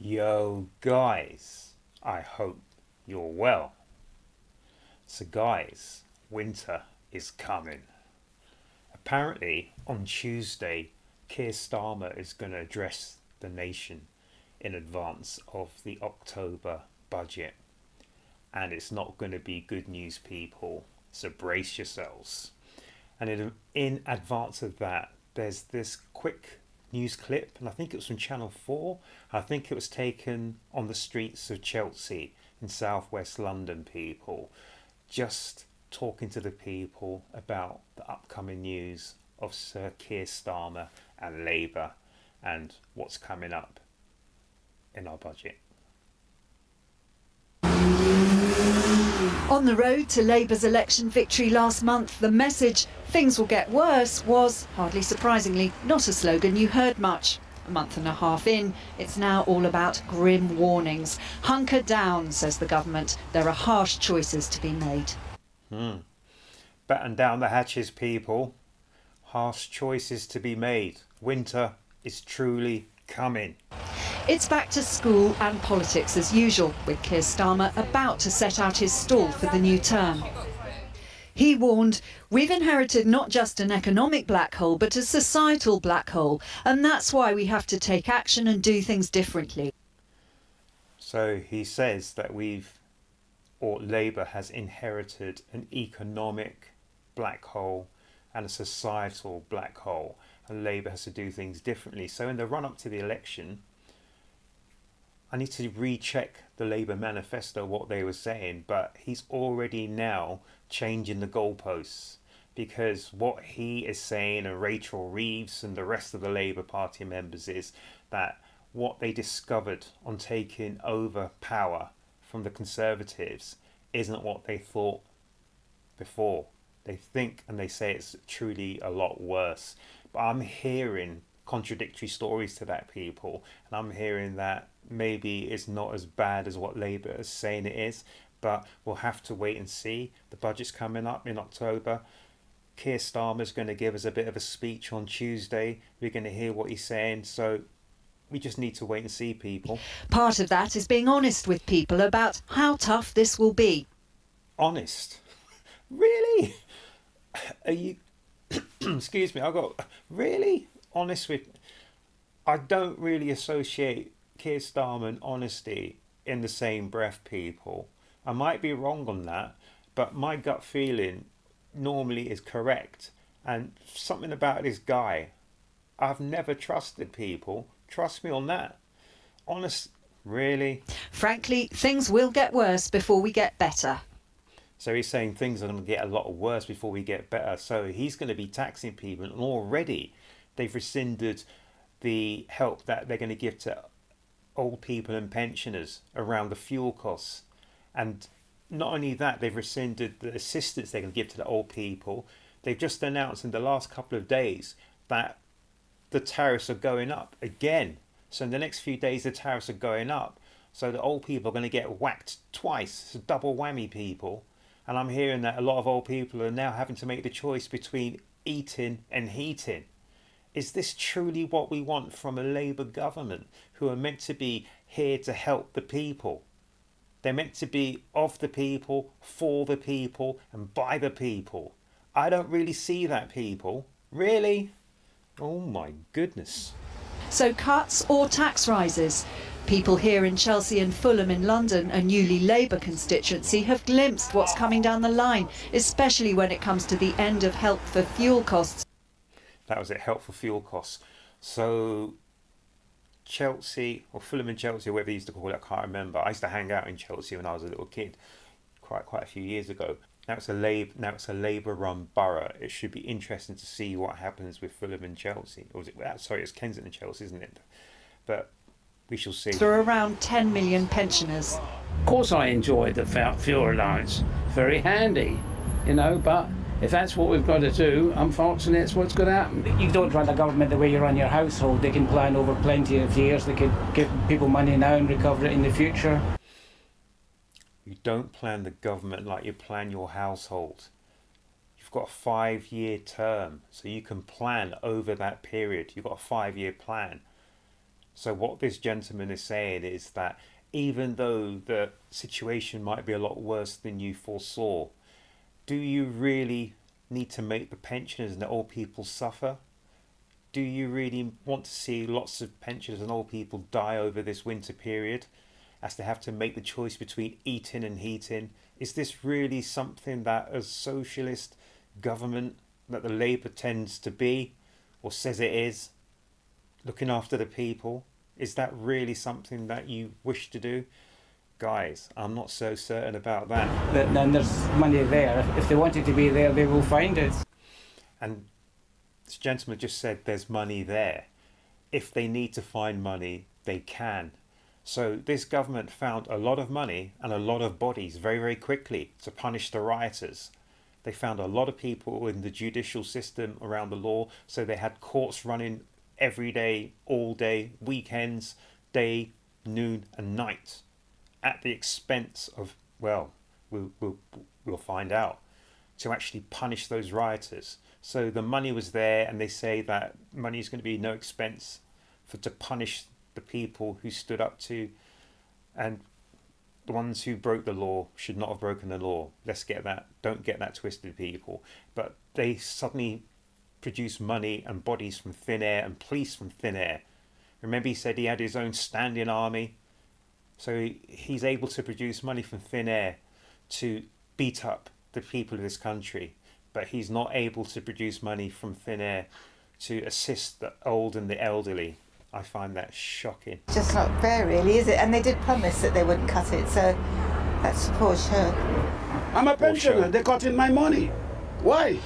Yo, guys, I hope you're well. So, guys, winter is coming. Apparently, on Tuesday, Keir Starmer is going to address the nation in advance of the October budget. And it's not going to be good news, people. So, brace yourselves. And in advance of that, there's this quick news clip, and I think it was from Channel 4. I think it was taken on the streets of Chelsea in southwest London, people, just talking to the people about the upcoming news of Sir Keir Starmer and Labour and what's coming up in our budget. On the road to Labour's election victory last month, the message, "things will get worse," was, hardly surprisingly, not a slogan you heard much. A month and a half in, it's now all about grim warnings. Hunker down, says the government. There are harsh choices to be made. Batten down the hatches, people. Harsh choices to be made. Winter is truly coming. It's back to school and politics as usual, with Keir Starmer about to set out his stall for the new term. He warned, "We've inherited not just an economic black hole, but a societal black hole, and that's why we have to take action and do things differently." So he says that Labour has inherited an economic black hole and a societal black hole, and Labour has to do things differently. So in the run up to the election, I need to recheck the Labour manifesto, what they were saying, but he's already now changing the goalposts, because what he is saying, and Rachel Reeves and the rest of the Labour Party members, is that what they discovered on taking over power from the Conservatives isn't what they thought before. They think and they say it's truly a lot worse. But I'm hearing contradictory stories to that, people, and I'm hearing that maybe it's not as bad as what Labour is saying it is, but we'll have to wait and see. The budget's coming up in October. Keir Starmer's going to give us a bit of a speech on Tuesday. We're going to hear what he's saying, so we just need to wait and see, people. Part of that is being honest with people about how tough this will be. Honest? Really? Are you... Excuse me, I got... Really? Honest with... I don't really associate Keir Starmer and honesty in the same breath, people. I might be wrong on that, but my gut feeling normally is correct. And something about this guy, I've never trusted, people. Trust me on that. Honest, really? Frankly, things will get worse before we get better. So he's saying things are going to get a lot worse before we get better. So he's going to be taxing people, and already they've rescinded the help that they're going to give to old people and pensioners around the fuel costs. And not only that, they've rescinded the assistance they're going to give to the old people. They've just announced in the last couple of days that the tariffs are going up again. So in the next few days, the tariffs are going up. So the old people are going to get whacked twice. It's a double whammy, people. And I'm hearing that a lot of old people are now having to make the choice between eating and heating. Is this truly what we want from a Labour government, who are meant to be here to help the people? They're meant to be of the people, for the people, and by the people. I don't really see that, people. Really? Oh my goodness. So cuts or tax rises? People here in Chelsea and Fulham in London, a newly Labour constituency, have glimpsed what's coming down the line, especially when it comes to the end of help for fuel costs. That was it, help for fuel costs. So Chelsea, or Fulham and Chelsea, or whatever they used to call it, I can't remember. I used to hang out in Chelsea when I was a little kid, quite a few years ago. Now it's a Labour-run borough. It should be interesting to see what happens with Fulham and Chelsea. Or was it? Sorry, it's Kensington and Chelsea, isn't it? But we shall see. For around 10 million pensioners. Of course I enjoyed the fuel allowance. Very handy, but if that's what we've got to do, unfortunately it's what's going to happen. You don't run a government the way you run your household. They can plan over plenty of years. They could give people money now and recover it in the future. You don't plan the government like you plan your household. You've got a 5-year term, so you can plan over that period. You've got a 5-year plan. So what this gentleman is saying is that even though the situation might be a lot worse than you foresaw, do you really need to make the pensioners and the old people suffer? Do you really want to see lots of pensioners and old people die over this winter period as they have to make the choice between eating and heating? Is this really something that a socialist government that the Labour tends to be, or says it is, looking after the people? Is that really something that you wish to do? Guys, I'm not so certain about that. Then there's money there. If they want it to be there, they will find it. And this gentleman just said there's money there. If they need to find money, they can. So this government found a lot of money and a lot of bodies very, very quickly to punish the rioters. They found a lot of people in the judicial system around the law, so they had courts running every day, all day, weekends, day, noon and night, at the expense of, well, we'll find out, to actually punish those rioters. So the money was there, and they say that money is going to be no expense to punish the people who stood up to, and the ones who broke the law should not have broken the law. Don't get that twisted, people. But they suddenly produce money and bodies from thin air and police from thin air. Remember, he said he had his own standing army. So he's able to produce money from thin air to beat up the people of this country. But he's not able to produce money from thin air to assist the old and the elderly. I find that shocking. Just not fair, really, is it? And they did promise that they wouldn't cut it, so that's poor show. I'm a pensioner. They're cutting my money. Why?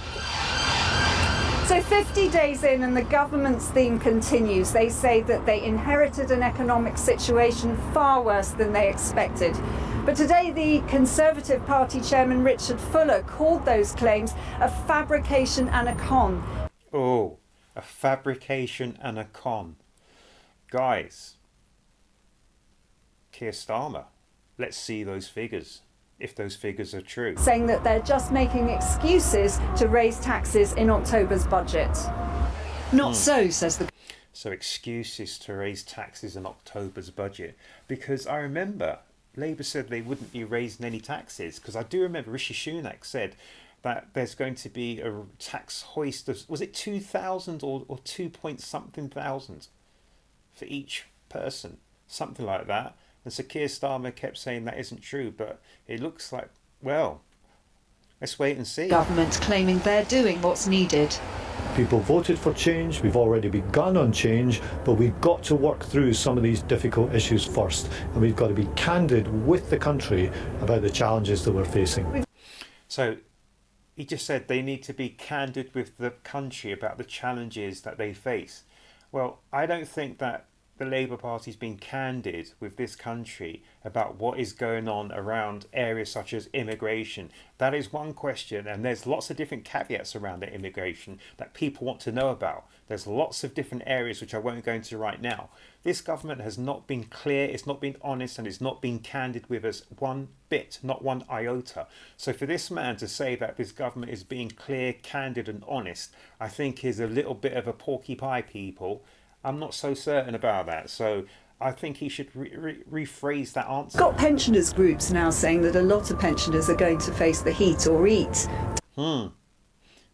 So 50 days in and the government's theme continues. They say that they inherited an economic situation far worse than they expected. But today the Conservative Party chairman Richard Fuller called those claims a fabrication and a con. Oh, a fabrication and a con. Guys, Keir Starmer, let's see those figures, if those figures are true. Saying that they're just making excuses to raise taxes in October's budget. Not so, says the... So excuses to raise taxes in October's budget. Because I remember Labour said they wouldn't be raising any taxes. Because I do remember Rishi Sunak said that there's going to be a tax hoist of, was it 2,000 or 2 point something thousand for each person? Something like that. And so Keir Starmer kept saying that isn't true, but it looks like, well, let's wait and see. Government claiming they're doing what's needed. People voted for change, we've already begun on change, but we've got to work through some of these difficult issues first, and we've got to be candid with the country about the challenges that we're facing. So he just said they need to be candid with the country about the challenges that they face. Well, I don't think that the Labour Party's been candid with this country about what is going on around areas such as immigration. That is one question, and there's lots of different caveats around the immigration that people want to know about. There's lots of different areas which I won't go into right now. This government has not been clear, it's not been honest, and it's not been candid with us one bit, not one iota. So for this man to say that this government is being clear, candid and honest, I think is a little bit of a porky pie, people. I'm not so certain about that. So I think he should rephrase that answer. Got pensioners groups now saying that a lot of pensioners are going to face the heat or eat. The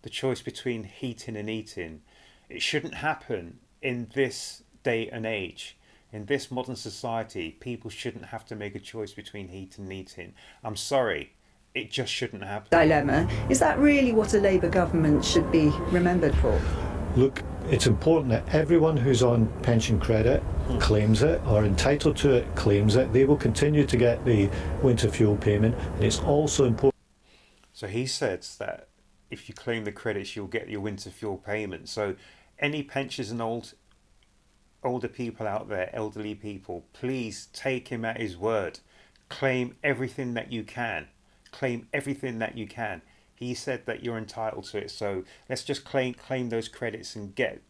choice between heating and eating. It shouldn't happen in this day and age. In this modern society, people shouldn't have to make a choice between heating and eating. I'm sorry, it just shouldn't happen. Dilemma. Is that really what a Labour government should be remembered for? Look, it's important that everyone who's on pension credit claims it, or entitled to it claims it. They will continue to get the winter fuel payment, and it's also important. So he says that if you claim the credits, you'll get your winter fuel payment. So any pensioners and older people out there, elderly people, please take him at his word. Claim everything that you can. Claim everything that you can. He said that you're entitled to it, so let's just claim those credits and get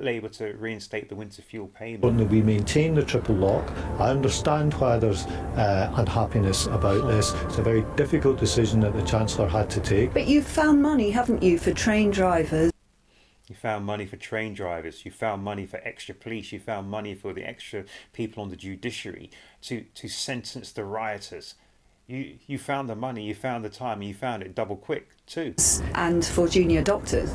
Labour to reinstate the winter fuel payment. That we maintain the triple lock. I understand why there's unhappiness about this. It's a very difficult decision that the Chancellor had to take. But you've found money, haven't you, for train drivers? You found money for train drivers. You found money for extra police. You found money for the extra people on the judiciary to sentence the rioters. You found the money, you found the time, and you found it double quick too. And for junior doctors.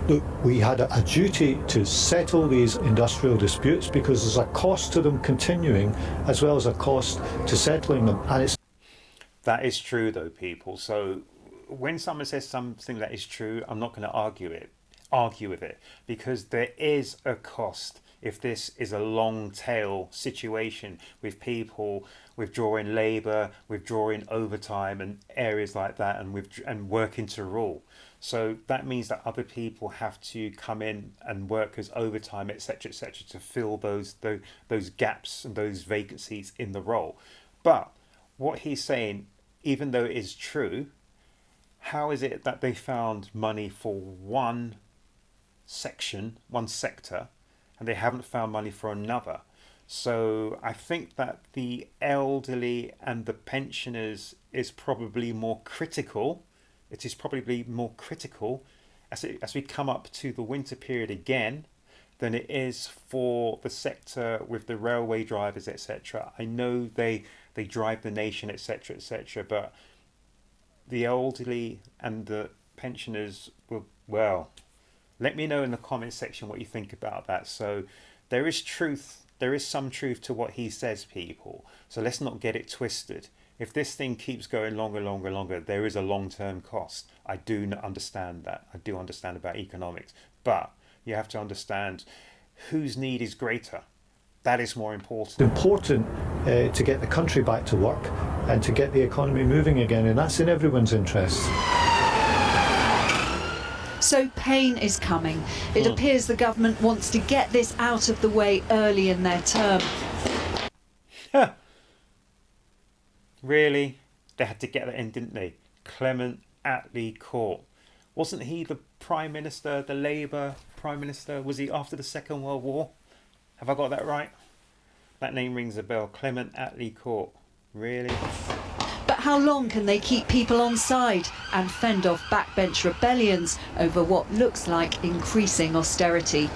Look, we had a duty to settle these industrial disputes because there's a cost to them continuing as well as a cost to settling them. And it's That is true though, people. So when someone says something that is true, I'm not going to argue with it, because there is a cost if this is a long tail situation with people withdrawing labour, withdrawing overtime and areas like that, and working to rule. So that means that other people have to come in and work as overtime, etc., to fill those gaps and those vacancies in the role. But what he's saying, even though it is true, how is it that they found money for one sector, and they haven't found money for another? So I think that the elderly and the pensioners is probably more critical. It is probably more critical as we come up to the winter period again than it is for the sector with the railway drivers, etc. I know they drive the nation, etc., but the elderly and the pensioners will, well, let me know in the comment section what you think about that. So there is some truth to what he says, people. So let's not get it twisted. If this thing keeps going longer, there is a long-term cost. I do understand that. I do understand about economics. But you have to understand whose need is greater. That is more important. It's important to get the country back to work and to get the economy moving again, and that's in everyone's interest. So pain is coming. It appears the government wants to get this out of the way early in their term. Really? They had to get that in, didn't they? Clement Attlee Court. Wasn't he the Prime Minister, the Labour Prime Minister? Was he after the Second World War? Have I got that right? That name rings a bell. Clement Attlee Court. Really? But how long can they keep people on side and fend off backbench rebellions over what looks like increasing austerity?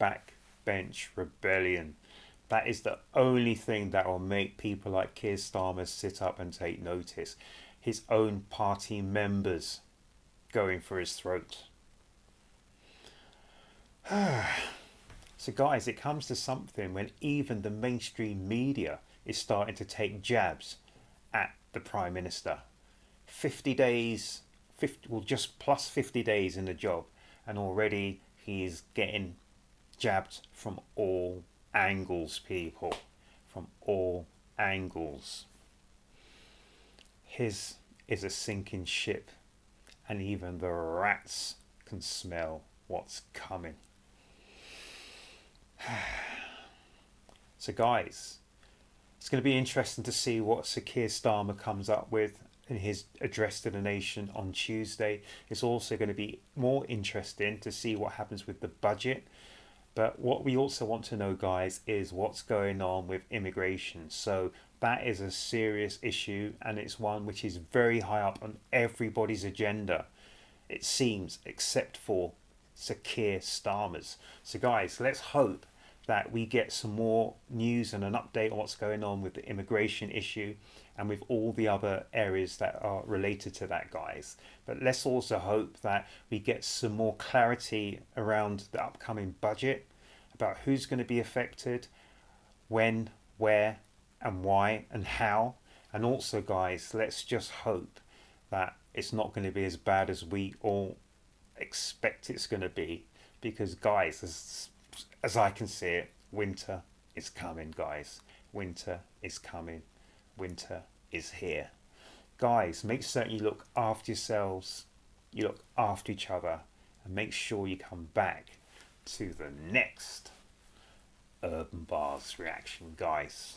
Backbench rebellion. That is the only thing that will make people like Keir Starmer sit up and take notice. His own party members going for his throat. So guys, it comes to something when even the mainstream media is starting to take jabs at the Prime Minister. 50 days, just plus 50 days in the job, and already he is getting jabbed from all angles, people. From all angles. His is a sinking ship, and even the rats can smell what's coming. So guys, it's going to be interesting to see what Sir Keir Starmer comes up with in his address to the nation on Tuesday. It's also going to be more interesting to see what happens with the budget. But what we also want to know, guys, is what's going on with immigration. So that is a serious issue, and it's one which is very high up on everybody's agenda, it seems, except for Sir Keir Starmer's. So guys, let's hope that we get some more news and an update on what's going on with the immigration issue and with all the other areas that are related to that, guys. But let's also hope that we get some more clarity around the upcoming budget, about who's going to be affected, when, where and why and how. And also, guys, let's just hope that it's not going to be as bad as we all expect it's going to be, because guys, as I can see it, winter is coming, guys. Winter is coming. Winter is here. Guys, make certain you look after yourselves, you look after each other, and make sure you come back to the next Urb'n Barz reaction, guys.